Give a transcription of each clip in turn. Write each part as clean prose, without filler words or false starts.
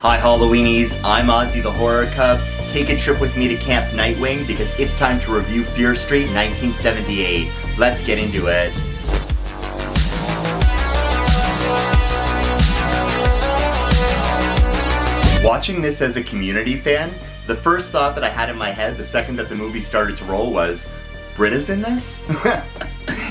Hi Halloweenies, I'm Ozzy the Horror Cub. Take a trip with me to Camp Nightwing because it's time to review Fear Street 1978. Let's get into it. Watching this as a Community fan, the first thought that I had in my head the second that the movie started to roll was, Britta's in this?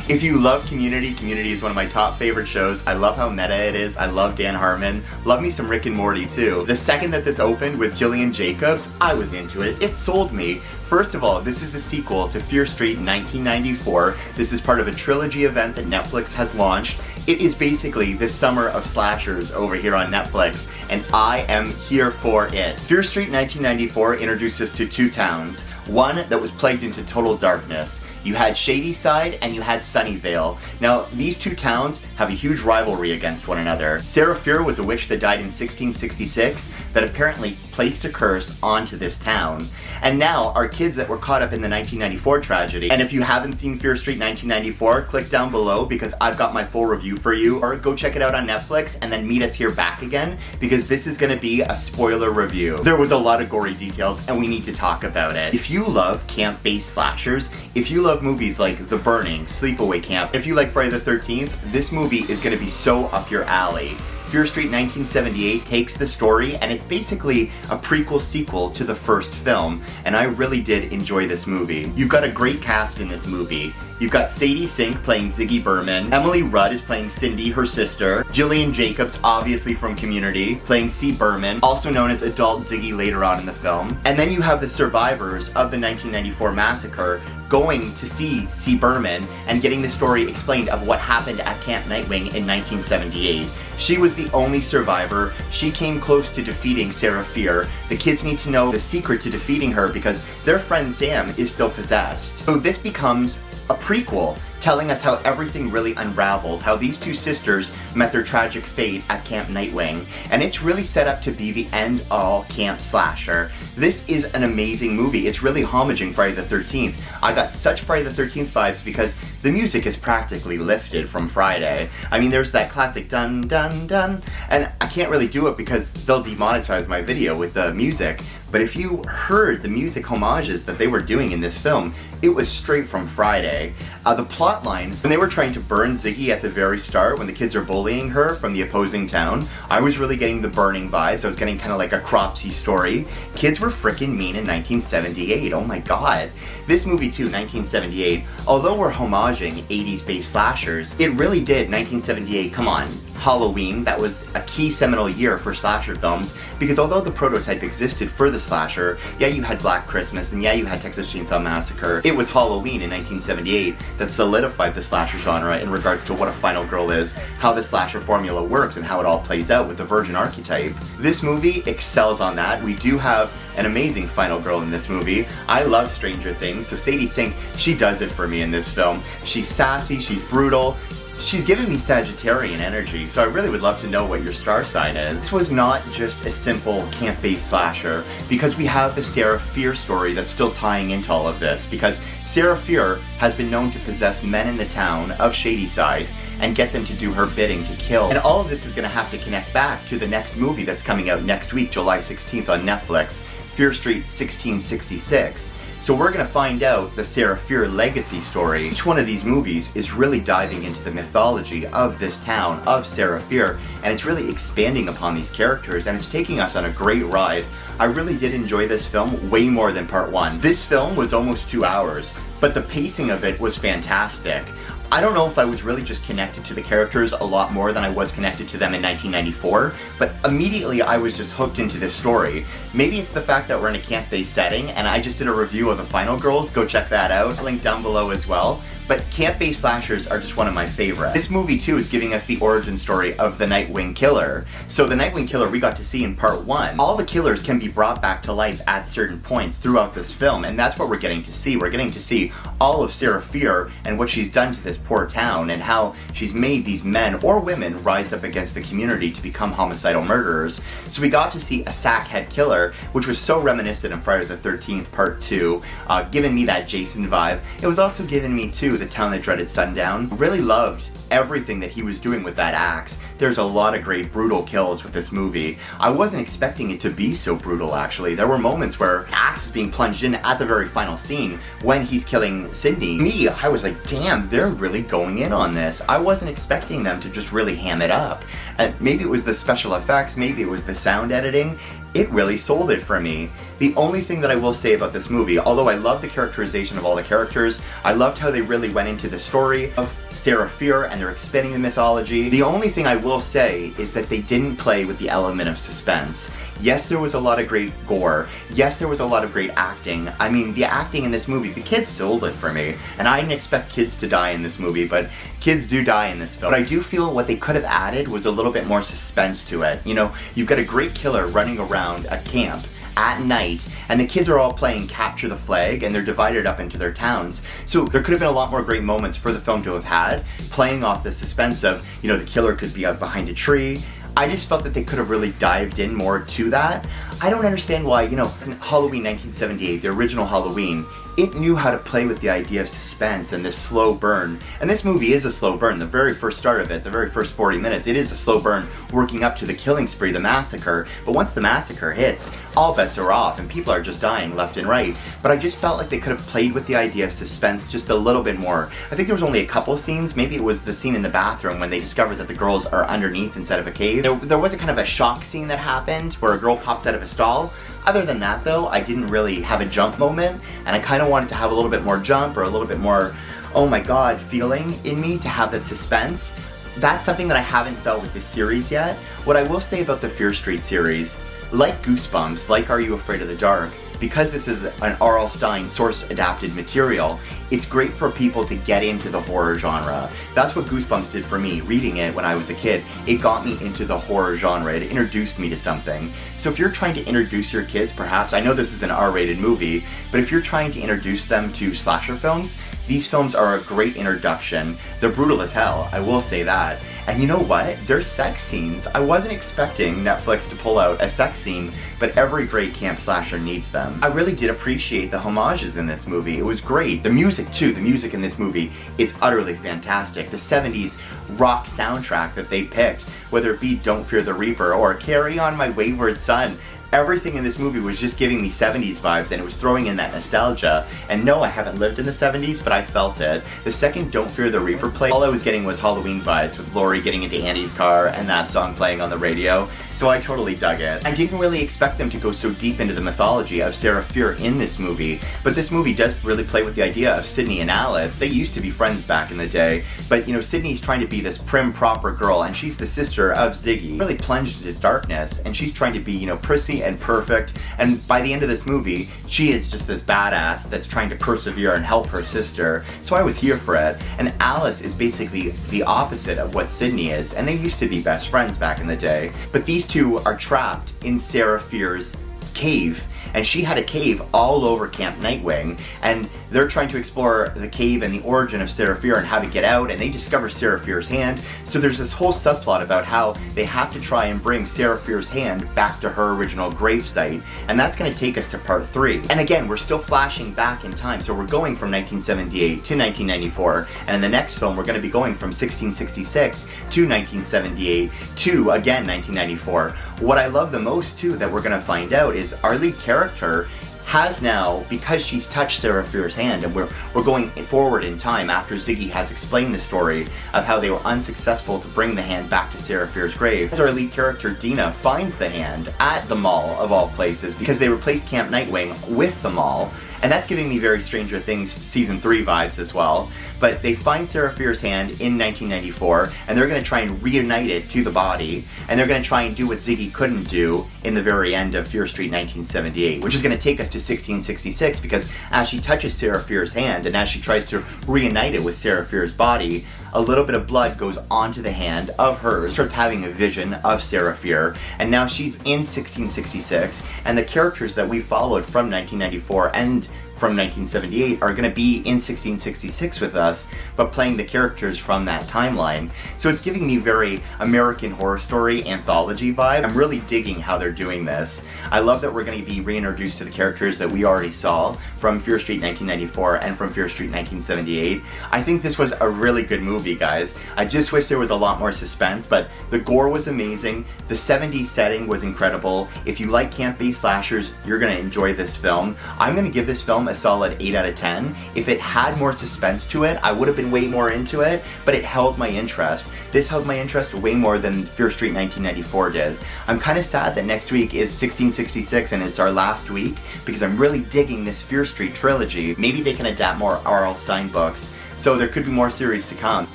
If you love Community, Community is one of my top favorite shows. I love how meta it is. I love Dan Harmon. Love me some Rick and Morty too. The second that this opened with Gillian Jacobs, I was into it. It sold me. First of all, this is a sequel to Fear Street 1994. This is part of a trilogy event that Netflix has launched. It is basically the summer of slashers over here on Netflix, and I am here for it. Fear Street 1994 introduced us to two towns. One that was plagued into total darkness. You had Shadyside and you had Sunnyvale. Now, these two towns have a huge rivalry against one another. Sarah Fear was a witch that died in 1666 that apparently placed a curse onto this town. And now, our kids that were caught up in the 1994 tragedy. And if you haven't seen Fear Street 1994, click down below because I've got my full review for you. Or go check it out on Netflix and then meet us here back again because this is going to be a spoiler review. There was a lot of gory details and we need to talk about it. If you love camp-based slashers, if you love movies like The Burning, Sleepaway Camp, if you like Friday the 13th, this movie is going to be so up your alley. Fear Street 1978 takes the story and it's basically a prequel sequel to the first film, and I really did enjoy this movie. You've got a great cast in this movie. You've got Sadie Sink playing Ziggy Berman, Emily Rudd is playing Cindy, her sister, Gillian Jacobs, obviously from Community, playing C. Berman, also known as Adult Ziggy later on in the film. And then you have the survivors of the 1994 massacre going to see C. Berman and getting the story explained of what happened at Camp Nightwing in 1978. She was the only survivor. She came close to defeating Sarah Fear. The kids need to know the secret to defeating her because their friend Sam is still possessed. So this becomes a prequel telling us how everything really unraveled, how these two sisters met their tragic fate at Camp Nightwing, and it's really set up to be the end-all camp slasher. This is an amazing movie. It's really homaging Friday the 13th. I got such Friday the 13th vibes because the music is practically lifted from Friday. I mean, there's that classic dun dun dun, and I can't really do it because they'll demonetize my video with the music, but if you heard the music homages that they were doing in this film, it was straight from Friday. The plot line, when they were trying to burn Ziggy at the very start, when the kids are bullying her from the opposing town, I was really getting the burning vibes. I was getting kind of like a Cropsy story. Kids were freaking mean in 1978. Oh my god. This movie too, 1978, although we're homaging 80s based slashers, it really did, 1978, come on. Halloween, that was a key seminal year for slasher films because although the prototype existed for the slasher, yeah, you had Black Christmas and yeah, you had Texas Chainsaw Massacre, it was Halloween in 1978 that solidified the slasher genre in regards to what a final girl is, how the slasher formula works, and how it all plays out with the virgin archetype. This movie excels on that. We do have an amazing final girl in this movie. I love Stranger Things, so Sadie Sink, she does it for me in this film. She's sassy, she's brutal, she's giving me Sagittarian energy, so I really would love to know what your star sign is. This was not just a simple camp-based slasher, because we have the Sarah Fear story that's still tying into all of this, because Sarah Fear has been known to possess men in the town of Shadyside and get them to do her bidding to kill. And all of this is going to have to connect back to the next movie that's coming out next week, July 16th on Netflix, Fear Street 1666. So we're going to find out the Sarah Fear legacy story. Each one of these movies is really diving into the mythology of this town, of Sarah Fear, and it's really expanding upon these characters, and it's taking us on a great ride. I really did enjoy this film way more than part one. This film was almost 2 hours, but the pacing of it was fantastic. I don't know if I was really just connected to the characters a lot more than I was connected to them in 1994, but immediately I was just hooked into this story. Maybe it's the fact that we're in a camp-based setting, and I just did a review of The Final Girls, go check that out, I'll link down below as well. But camp-based slashers are just one of my favorites. This movie too is giving us the origin story of the Nightwing Killer. So the Nightwing Killer we got to see in part one. All the killers can be brought back to life at certain points throughout this film, and that's what we're getting to see. We're getting to see all of Sarah Fear and what she's done to this poor town and how she's made these men or women rise up against the community to become homicidal murderers. So we got to see a sackhead killer, which was so reminiscent of Friday the 13th Part 2, giving me that Jason vibe. It was also giving me too The Town That Dreaded Sundown. Really loved everything that he was doing with that axe. There's a lot of great brutal kills with this movie. I wasn't expecting it to be so brutal, actually. There were moments where axe is being plunged in at the very final scene when he's killing Sydney. Me, I was like, damn, they're really going in on this. I wasn't expecting them to just really ham it up. And maybe it was the special effects, maybe it was the sound editing. It really sold it for me. The only thing that I will say about this movie, although I love the characterization of all the characters, I loved how they really went into the story of Sarah Fier and they're expanding the mythology. The only thing I will say is that they didn't play with the element of suspense. Yes, there was a lot of great gore. Yes, there was a lot of great acting. I mean, the acting in this movie, the kids sold it for me. And I didn't expect kids to die in this movie, but kids do die in this film. But I do feel what they could have added was a little bit more suspense to it. You know, you've got a great killer running around a camp at night, and the kids are all playing capture the flag, and they're divided up into their towns. So there could have been a lot more great moments for the film to have had, playing off the suspense of, you know, the killer could be out behind a tree. I just felt that they could have really dived in more to that. I don't understand why, you know, in Halloween 1978, the original Halloween, it knew how to play with the idea of suspense and this slow burn. And this movie is a slow burn. The very first start of it, the very first 40 minutes, it is a slow burn working up to the killing spree, the massacre. But once the massacre hits, all bets are off and people are just dying left and right. But I just felt like they could have played with the idea of suspense just a little bit more. I think there was only a couple scenes. Maybe it was the scene in the bathroom when they discovered that the girls are underneath instead of a cave. There was a kind of a shock scene that happened where a girl pops out of a stall. Other than that though, I didn't really have a jump moment, and I kind of wanted to have a little bit more jump or a little bit more, oh my god, feeling in me to have that suspense. That's something that I haven't felt with this series yet. What I will say about the Fear Street series, like Goosebumps, like Are You Afraid of the Dark, because this is an R.L. Stine source-adapted material, it's great for people to get into the horror genre. That's what Goosebumps did for me, reading it when I was a kid. It got me into the horror genre. It introduced me to something. So if you're trying to introduce your kids, perhaps, I know this is an R-rated movie, but if you're trying to introduce them to slasher films, these films are a great introduction. They're brutal as hell, I will say that. And you know what? There's sex scenes. I wasn't expecting Netflix to pull out a sex scene, but every great camp slasher needs them. I really did appreciate the homages in this movie. It was great. The music too, the music in this movie is utterly fantastic. The 70s rock soundtrack that they picked, whether it be Don't Fear the Reaper or Carry On My Wayward Son, everything in this movie was just giving me 70s vibes, and it was throwing in that nostalgia. And no, I haven't lived in the 70s, but I felt it. The second Don't Fear the Reaper played, all I was getting was Halloween vibes with Laurie getting into Andy's car and that song playing on the radio. So I totally dug it. I didn't really expect them to go so deep into the mythology of Sarah Fier in this movie, but this movie does really play with the idea of Sydney and Alice. They used to be friends back in the day, but you know, Sydney's trying to be this prim, proper girl, and she's the sister of Ziggy. Really plunged into darkness, and she's trying to be, you know, prissy and perfect, and by the end of this movie, she is just this badass that's trying to persevere and help her sister, so I was here for it. And Alice is basically the opposite of what Sydney is, and they used to be best friends back in the day. But these two are trapped in Sarah Fier's cave, and she had a cave all over Camp Nightwing, and they're trying to explore the cave and the origin of Sarah Fier and how to get out, and they discover Sarah Fier's hand. So there's this whole subplot about how they have to try and bring Sarah Fier's hand back to her original gravesite, and that's going to take us to part 3. And again, we're still flashing back in time, so we're going from 1978 to 1994, and in the next film we're going to be going from 1666 to 1978 to, again, 1994. What I love the most, too, that we're going to find out is our lead character has now, because she's touched Sarah Fier's hand, and we're going forward in time after Ziggy has explained the story of how they were unsuccessful to bring the hand back to Sarah Fier's grave. As our lead character, Dina, finds the hand at the mall, of all places, because they replaced Camp Nightwing with the mall, and that's giving me very Stranger Things Season 3 vibes as well. But they find Sarah Fier's hand in 1994, and they're going to try and reunite it to the body, and they're going to try and do what Ziggy couldn't do in the very end of Fear Street 1978, which is going to take us to 1666, because as she touches Sarah Fier's hand, and as she tries to reunite it with Sarah Fier's body, a little bit of blood goes onto the hand of hers, starts having a vision of Sarah Fier, and now she's in 1666, and the characters that we followed from 1994 and from 1978 are going to be in 1666 with us, but playing the characters from that timeline. So it's giving me very American Horror Story anthology vibe. I'm really digging how they're doing this. I love that we're going to be reintroduced to the characters that we already saw from Fear Street 1994 and from Fear Street 1978. I think this was a really good movie, guys. I just wish there was a lot more suspense, but the gore was amazing. The 70s setting was incredible. If you like camp-based slashers, you're going to enjoy this film. I'm going to give this film a solid 8 out of 10. If it had more suspense to it, I would have been way more into it, but it held my interest. This held my interest way more than Fear Street 1994 did. I'm kind of sad that next week is 1666 and it's our last week, because I'm really digging this Fear Street trilogy. Maybe they can adapt more R.L. Stine books, so there could be more series to come.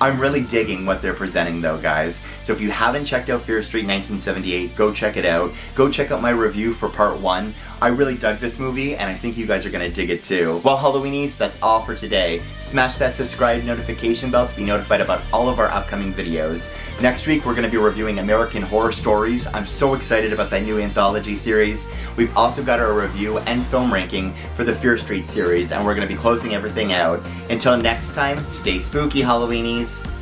I'm really digging what they're presenting though, guys. So if you haven't checked out Fear Street 1978, go check it out. Go check out my review for part 1. I really dug this movie, and I think you guys are gonna dig it too. Well, Halloweenies, that's all for today. Smash that subscribe notification bell to be notified about all of our upcoming videos. Next week, we're gonna be reviewing American Horror Stories. I'm so excited about that new anthology series. We've also got our review and film ranking for the Fear Street series, and we're gonna be closing everything out. Until next time, stay spooky, Halloweenies.